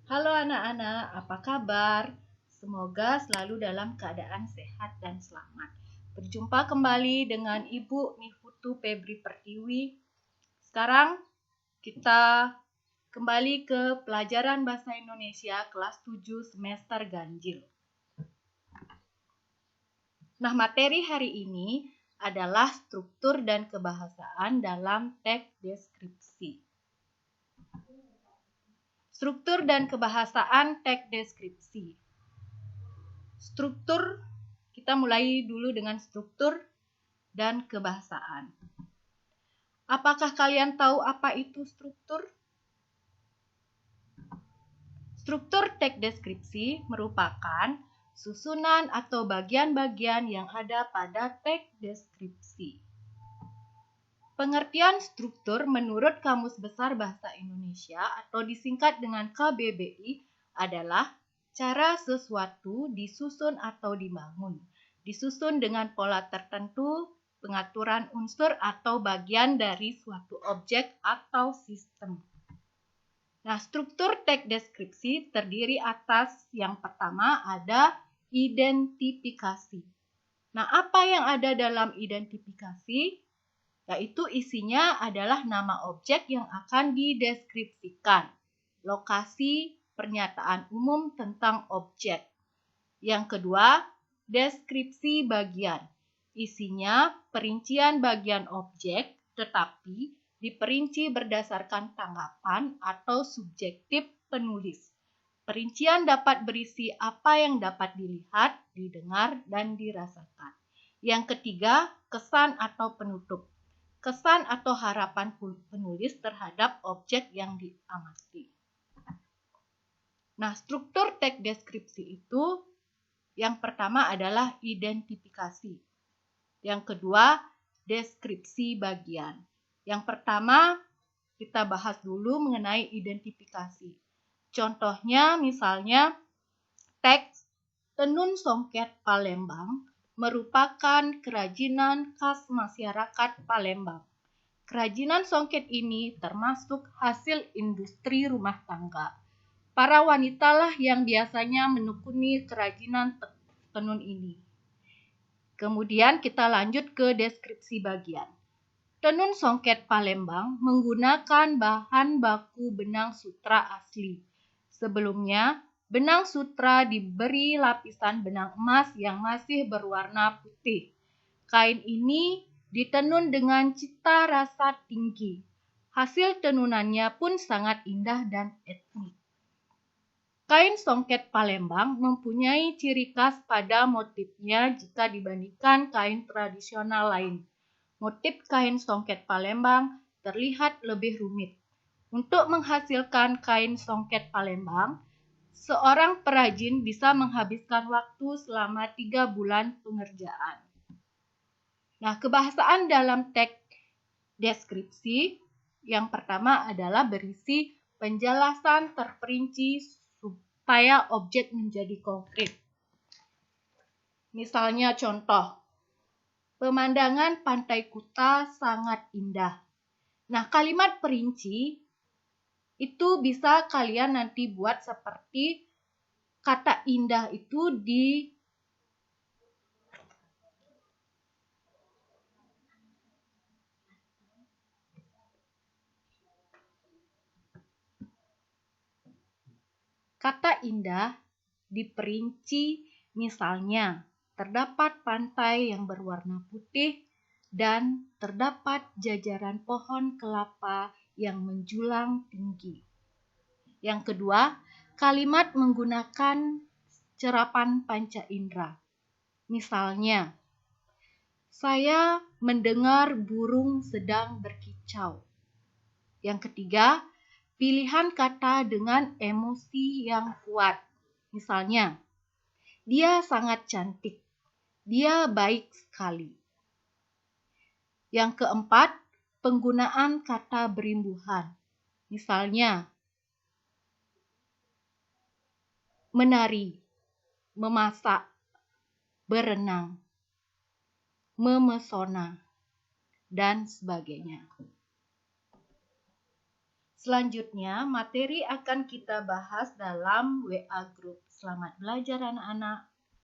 Halo anak-anak, apa kabar? Semoga selalu dalam keadaan sehat dan selamat. Berjumpa kembali dengan Ibu Nifutu Febri Pertiwi. Sekarang kita kembali ke pelajaran Bahasa Indonesia kelas 7 semester ganjil. Nah, materi hari ini adalah struktur dan kebahasaan dalam teks deskripsi. Struktur dan kebahasaan teks deskripsi. Struktur, kita mulai dulu dengan struktur dan kebahasaan. Apakah kalian tahu apa itu struktur? Struktur teks deskripsi merupakan susunan atau bagian-bagian yang ada pada teks deskripsi. Pengertian struktur menurut Kamus Besar Bahasa Indonesia atau disingkat dengan KBBI adalah cara sesuatu disusun atau dibangun. Disusun dengan pola tertentu, pengaturan unsur atau bagian dari suatu objek atau sistem. Nah, struktur teks deskripsi terdiri atas yang pertama ada identifikasi. Nah, apa yang ada dalam identifikasi? Yaitu isinya adalah nama objek yang akan dideskripsikan, lokasi, pernyataan umum tentang objek. Yang kedua, deskripsi bagian. Isinya perincian bagian objek, tetapi diperinci berdasarkan tanggapan atau subjektif penulis. Perincian dapat berisi apa yang dapat dilihat, didengar, dan dirasakan. Yang ketiga, kesan atau penutup. Kesan atau harapan penulis terhadap objek yang diamati. Nah, struktur teks deskripsi itu yang pertama adalah identifikasi. Yang kedua, deskripsi bagian. Yang pertama, kita bahas dulu mengenai identifikasi. Contohnya misalnya teks Tenun Songket Palembang merupakan kerajinan khas masyarakat Palembang. Kerajinan songket ini termasuk hasil industri rumah tangga. Para wanitalah yang biasanya menekuni kerajinan tenun ini. Kemudian kita lanjut ke deskripsi bagian. Tenun Songket Palembang menggunakan bahan baku benang sutra asli. Sebelumnya, benang sutra diberi lapisan benang emas yang masih berwarna putih. Kain ini ditenun dengan cita rasa tinggi. Hasil tenunannya pun sangat indah dan etnik. Kain songket Palembang mempunyai ciri khas pada motifnya jika dibandingkan kain tradisional lain. Motif kain songket Palembang terlihat lebih rumit. Untuk menghasilkan kain songket Palembang, seorang perajin bisa menghabiskan waktu selama 3 bulan pengerjaan. Nah, kebahasaan dalam teks deskripsi yang pertama adalah berisi penjelasan terperinci supaya objek menjadi konkret. Misalnya contoh, pemandangan Pantai Kuta sangat indah. Nah, kalimat perinci itu bisa kalian nanti buat seperti kata indah itu kata indah diperinci, misalnya terdapat pantai yang berwarna putih dan terdapat jajaran pohon kelapa yang menjulang tinggi. Yang kedua, kalimat menggunakan serapan panca indera. Misalnya, saya mendengar burung sedang berkicau. Yang ketiga, pilihan kata dengan emosi yang kuat. Misalnya, dia sangat cantik. Dia baik sekali. Yang keempat, penggunaan kata berimbuhan. Misalnya, menari, memasak, berenang, memesona, dan sebagainya. Selanjutnya, materi akan kita bahas dalam WA Group. Selamat belajar anak-anak.